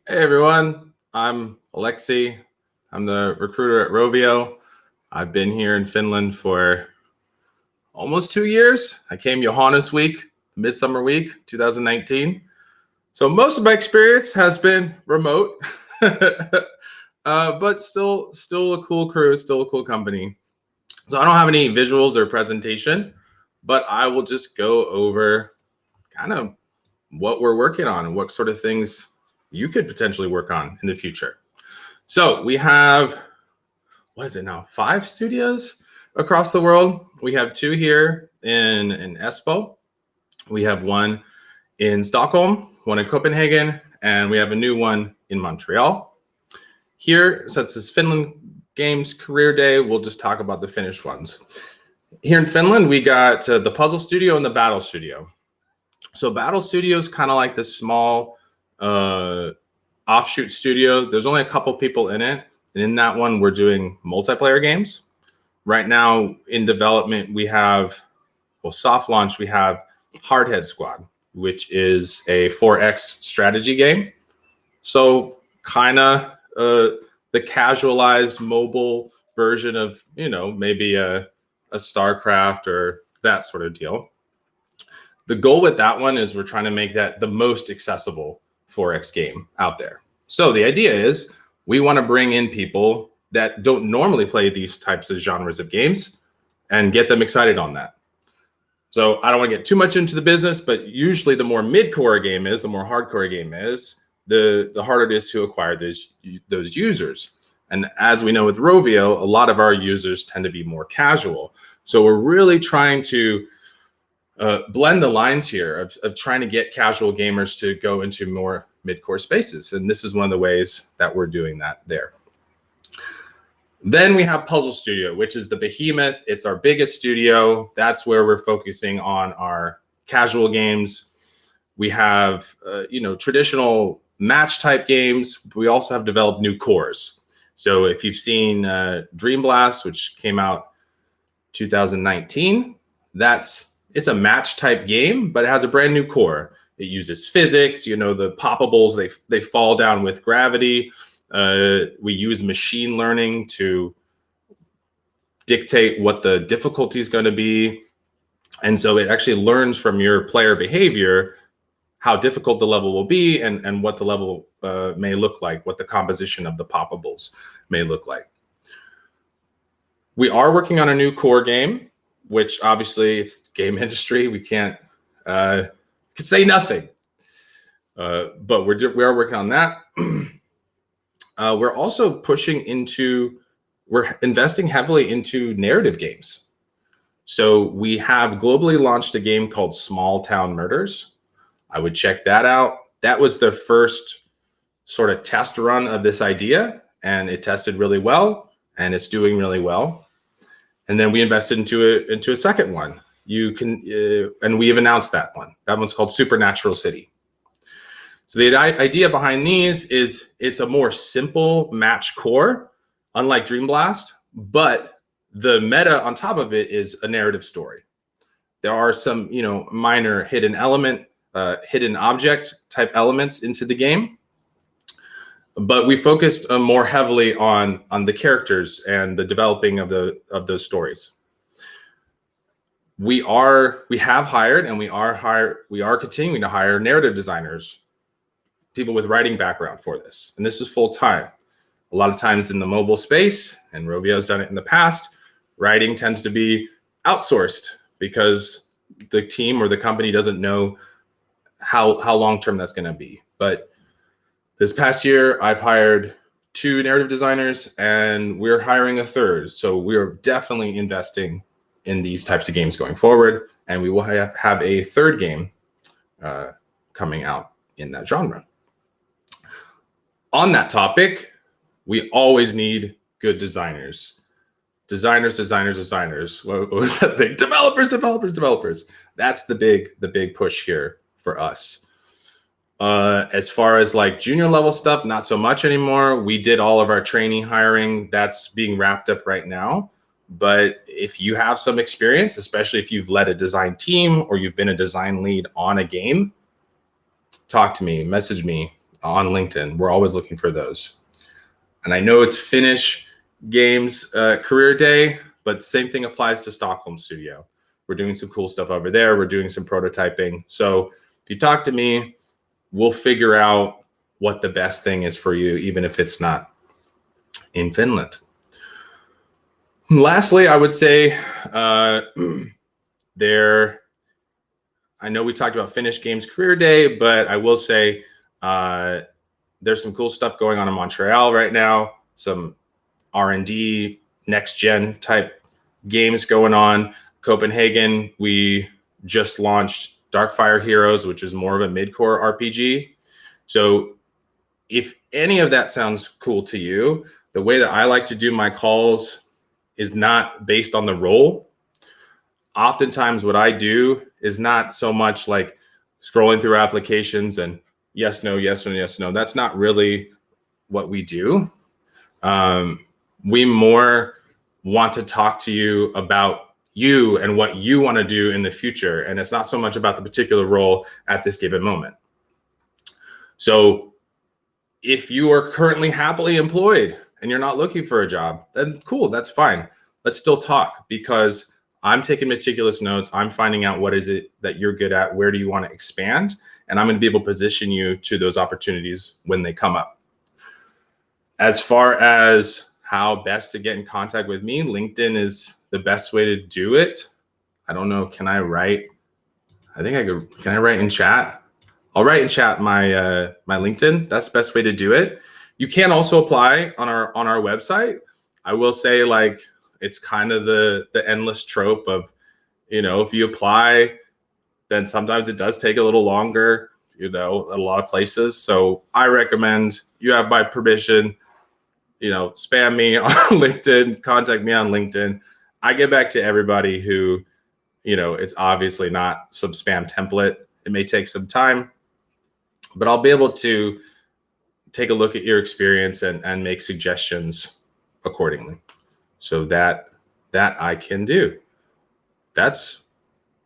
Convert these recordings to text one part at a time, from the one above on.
Hey everyone, I'm Alexei. I'm the recruiter at Rovio. I've been here in Finland for almost 2 years. I came Johannes week, midsummer week, 2019. So most of my experience has been remote, but still a cool crew, still a cool company. So I don't have any visuals or presentation, but I will just go over kind of what we're working on and what sort of things you could potentially work on in the future. So we have, what is it now, 5 studios across the world. We have 2 here in Espoo. We have 1 in Stockholm, 1 in Copenhagen, and we have a new one in Montreal. Here, since it's Finland Games Career Day, we'll just talk about the Finnish ones. Here in Finland, we got the Puzzle Studio and the Battle Studio. So Battle Studio is kind of like the small offshoot studio. There's only a couple people in it. And in that one, we're doing multiplayer games. Right now in development, we have, soft launch, we have Hardhead Squad, which is a 4X strategy game. So kind of the casualized mobile version of, maybe a StarCraft or that sort of deal. The goal with that one is we're trying to make that the most accessible 4X game out there. So the idea is we want to bring in people that don't normally play these types of genres of games and get them excited on that. So I don't want to get too much into the business, but usually the more mid-core a game is, the more hardcore a game is, the harder it is to acquire those users. And as we know with Rovio, a lot of our users tend to be more casual. So we're really trying to blend the lines here of trying to get casual gamers to go into more mid-core spaces. And this is one of the ways that we're doing that there. Then we have Puzzle Studio, which is the behemoth. It's our biggest studio. That's where we're focusing on our casual games. We have, traditional match type games. But we also have developed new cores. So if you've seen Dream Blast, which came out 2019, it's a match type game, but it has a brand new core. It uses physics, the poppables, they fall down with gravity. We use machine learning to dictate what the difficulty is going to be. And so it actually learns from your player behavior how difficult the level will be and what the level may look like, what the composition of the poppables may look like. We are working on a new core game, which obviously it's the game industry. We can't could say nothing, but we are working on that. We're also we're investing heavily into narrative games. So we have globally launched a game called Small Town Murders. I would check that out. That was the first sort of test run of this idea, and it tested really well, and it's doing really well. And then we invested into a second one. And we have announced that one. That one's called Supernatural City. So the idea behind these is it's a more simple match core, unlike Dream Blast, but the meta on top of it is a narrative story. There are some, minor hidden object type elements into the game, but we focused more heavily on the characters and the developing of those stories. We have hired and we are continuing to hire narrative designers, people with writing background for this. And this is full time. A lot of times in the mobile space, and Rovio has done it in the past, writing tends to be outsourced because the team or the company doesn't know how long-term that's going to be. But this past year, I've hired 2 narrative designers and we're hiring a third. So we're definitely investing in these types of games going forward. And we will have a third game coming out in that genre. On that topic, we always need good designers. Designers. What was that thing? Developers. That's the big push here for us. As far as like junior level stuff, not so much anymore. We did all of our training hiring. That's being wrapped up right now. But if you have some experience, especially if you've led a design team or you've been a design lead on a game, talk to me, message me. on LinkedIn. We're always looking for those. And I know it's Finnish Games Career Day, but same thing applies to Stockholm Studio. We're doing some cool stuff over there. We're doing some prototyping. So if you talk to me, we'll figure out what the best thing is for you, even if it's not in Finland. Lastly, I would say I know we talked about Finnish Games Career Day, but I will say there's some cool stuff going on in Montreal right now, some R&D, next gen type games going on. Copenhagen, we just launched Darkfire Heroes, which is more of a mid-core RPG. So if any of that sounds cool to you, the way that I like to do my calls is not based on the role. Oftentimes what I do is not so much like scrolling through applications and yes, no, yes, no, yes, no. That's not really what we do. We more want to talk to you about you and what you want to do in the future. And it's not so much about the particular role at this given moment. So if you are currently happily employed and you're not looking for a job, then cool, that's fine. Let's still talk, because I'm taking meticulous notes. I'm finding out what is it that you're good at, where do you want to expand, and I'm going to be able to position you to those opportunities when they come up. As far as how best to get in contact with me, LinkedIn is the best way to do it. I don't know, can I write? I think I could. Can I write in chat? I'll write in chat my my LinkedIn. That's the best way to do it. You can also apply on our website. I will say, like, it's kind of the endless trope of, you know, if you apply, then sometimes it does take a little longer, you know, a lot of places. So I recommend you have my permission, you know, spam me on LinkedIn, contact me on LinkedIn. I get back to everybody who, you know, it's obviously not some spam template. It may take some time, but I'll be able to take a look at your experience and make suggestions accordingly. So that I can do. That's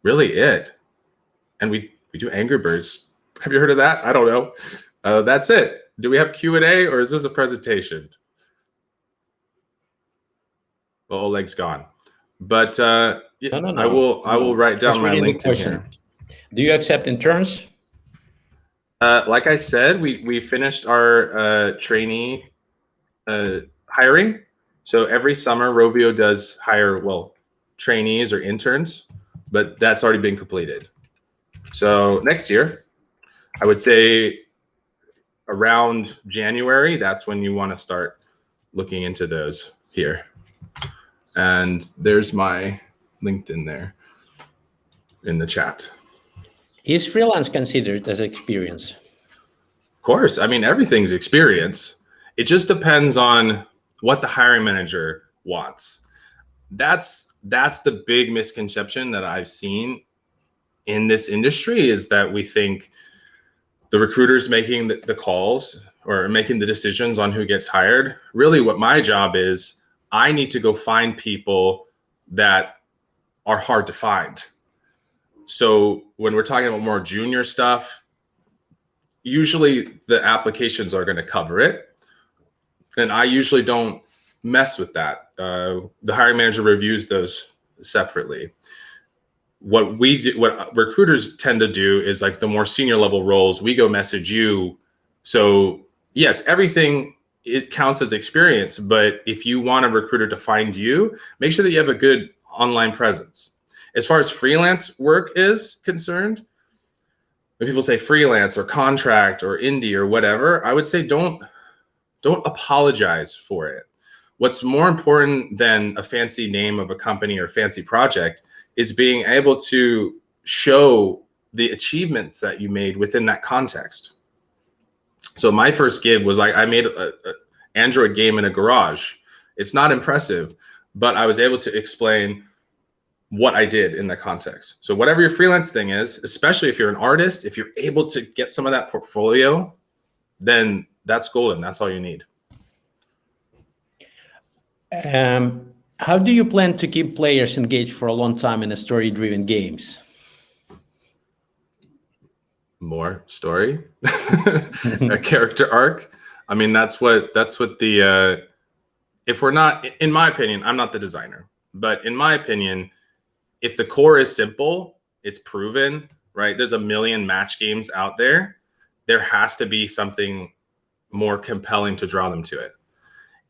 really it. And we do Angry Birds. Have you heard of that? I don't know. That's it. Do we have Q&A, or is this a presentation? Well, Oleg's gone. But no. I will write down my LinkedIn here. Do you accept interns? Like I said, we finished our trainee hiring. So every summer, Rovio does hire, well, trainees or interns, but that's already been completed. So next year, I would say around January, that's when you want to start looking into those here. And there's my LinkedIn there in the chat. Is freelance considered as experience? Of course. I mean, everything's experience. It just depends on what the hiring manager wants. That's the big misconception that I've seen in this industry, is that we think the recruiter's making the calls or making the decisions on who gets hired. Really what my job is, I need to go find people that are hard to find. So when we're talking about more junior stuff, usually the applications are going to cover it. And I usually don't mess with that. The hiring manager reviews those separately. What recruiters tend to do is, like, the more senior level roles, we go message you. So yes, everything counts as experience, but if you want a recruiter to find you, make sure that you have a good online presence. As far as freelance work is concerned, when people say freelance or contract or indie or whatever, I would say don't apologize for it. What's more important than a fancy name of a company or fancy project is being able to show the achievements that you made within that context. So my first gig was, like, I made an Android game in a garage. It's not impressive, but I was able to explain what I did in the context. So whatever your freelance thing is, especially if you're an artist, if you're able to get some of that portfolio, then that's golden. That's all you need. How do you plan to keep players engaged for a long time in story-driven games? More story, a character arc. I mean, that's what the if we're not, in my opinion, I'm not the designer, but in my opinion, if the core is simple, it's proven, right? There's a million match games out there. There has to be something more compelling to draw them to it.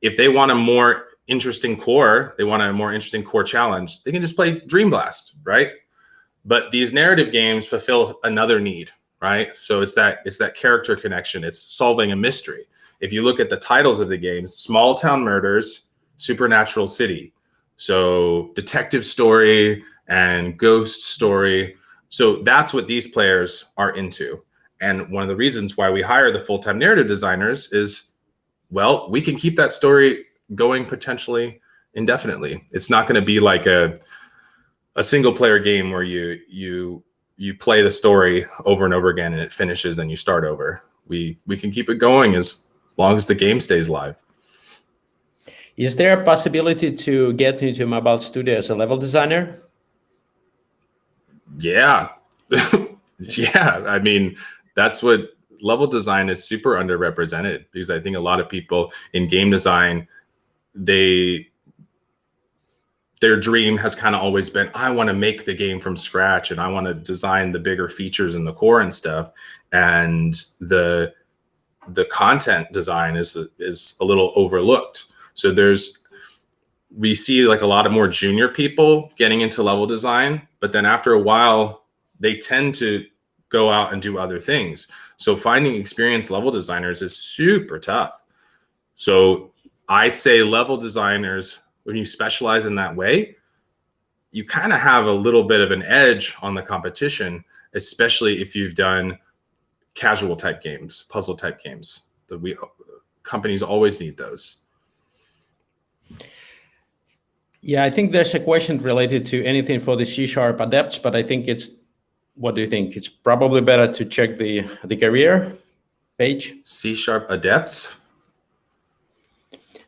If they want a more interesting core, they want a more interesting core challenge, they can just play Dream Blast, right? But these narrative games fulfill another need, right? So it's that character connection. It's solving a mystery. If you look at the titles of the games, Small Town Murders, Supernatural City, so detective story and ghost story. So that's what these players are into. And one of the reasons why we hire the full-time narrative designers is, well, we can keep that story going potentially indefinitely. It's not going to be like a single player game where you play the story over and over again and it finishes and you start over. We can keep it going as long as the game stays live. Is there a possibility to get into Mobile Studio as a level designer? Yeah. Yeah. I mean, that's what level design is super underrepresented, because I think a lot of people in game design, their dream has kind of always been, I want to make the game from scratch and I want to design the bigger features in the core and stuff. And the content design is a little overlooked. So we see like a lot of more junior people getting into level design, but then after a while, they tend to go out and do other things. So finding experienced level designers is super tough. So I'd say level designers, when you specialize in that way, you kind of have a little bit of an edge on the competition, especially if you've done casual type games, puzzle type games. Companies always need those. Yeah, I think there's a question related to anything for the C# adepts, but I think what do you think? It's probably better to check the career page. C# adepts?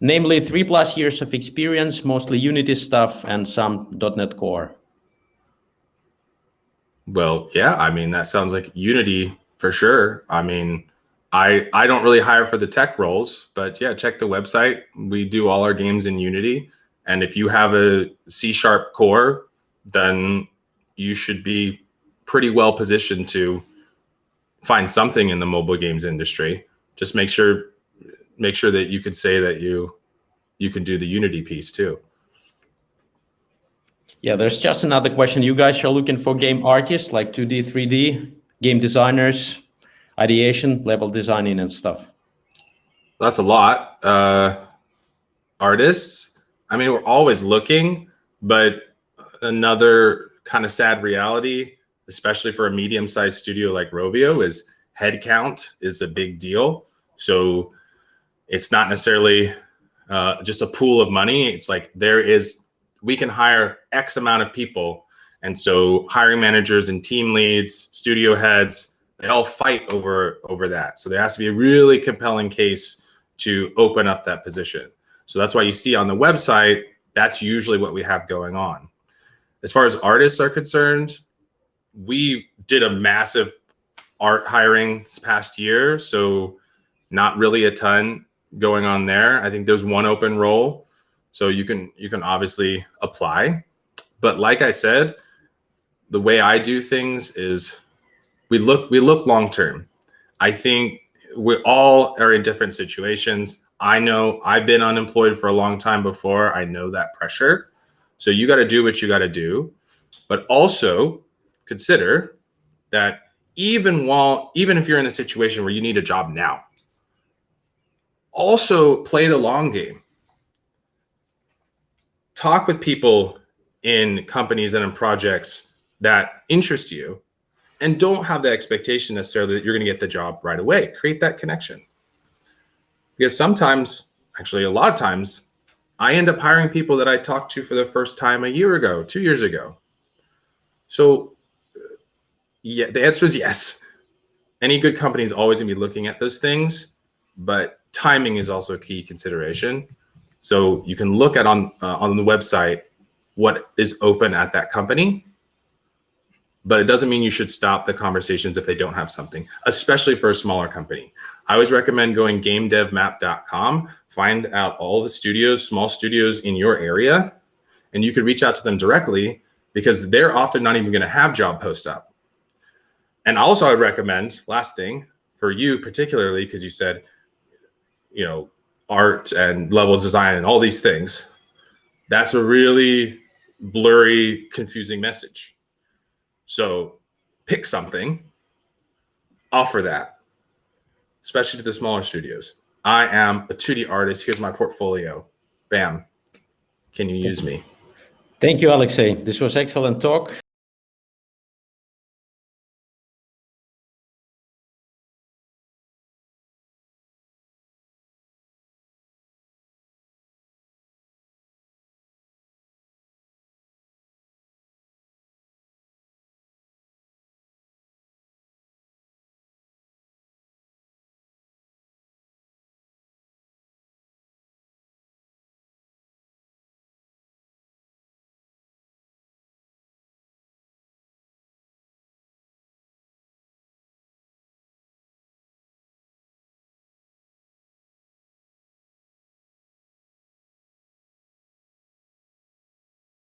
Namely 3+ years of experience, mostly Unity stuff and some .NET Core. Well, yeah, I mean, that sounds like Unity for sure. I mean, I don't really hire for the tech roles, but yeah, check the website. We do all our games in Unity. And if you have a C# core, then you should be pretty well positioned to find something in the mobile games industry. Just make sure that you could say that you can do the Unity piece too. Yeah, there's just another question. You guys are looking for game artists like 2D, 3D, game designers, ideation, level designing and stuff. That's a lot. Artists, I mean, we're always looking, but another kind of sad reality, especially for a medium-sized studio like Rovio, is headcount is a big deal. So it's not necessarily just a pool of money. It's like we can hire X amount of people. And so hiring managers and team leads, studio heads, they all fight over that. So there has to be a really compelling case to open up that position. So that's why you see on the website, that's usually what we have going on. As far as artists are concerned, we did a massive art hiring this past year. So not really a ton going on there. I think there's one open role. So you can obviously apply. But like I said, the way I do things is we look long term. I think we all are in different situations. I know I've been unemployed for a long time before. I know that pressure. So you got to do what you got to do, but also consider that even if you're in a situation where you need a job now, also play the long game. Talk with people in companies and in projects that interest you, and don't have the expectation necessarily that you're going to get the job right away. Create that connection. Because sometimes, actually a lot of times, I end up hiring people that I talked to for the first time a year ago, 2 years ago. So yeah, the answer is yes. Any good company is always going to be looking at those things, but timing is also a key consideration. So you can look at on the website what is open at that company, but it doesn't mean you should stop the conversations if they don't have something, especially for a smaller company. I always recommend going gamedevmap.com, find out all the studios, small studios in your area, and you could reach out to them directly because they're often not even going to have job posts up. And also I'd recommend, last thing for you particularly, because you said, you know, art and levels design and all these things, that's a really blurry, confusing message. So pick something, offer that, especially to the smaller studios. I am a 2D artist. Here's my portfolio. Bam. Can you use me? Thank you, Alexei. This was excellent talk.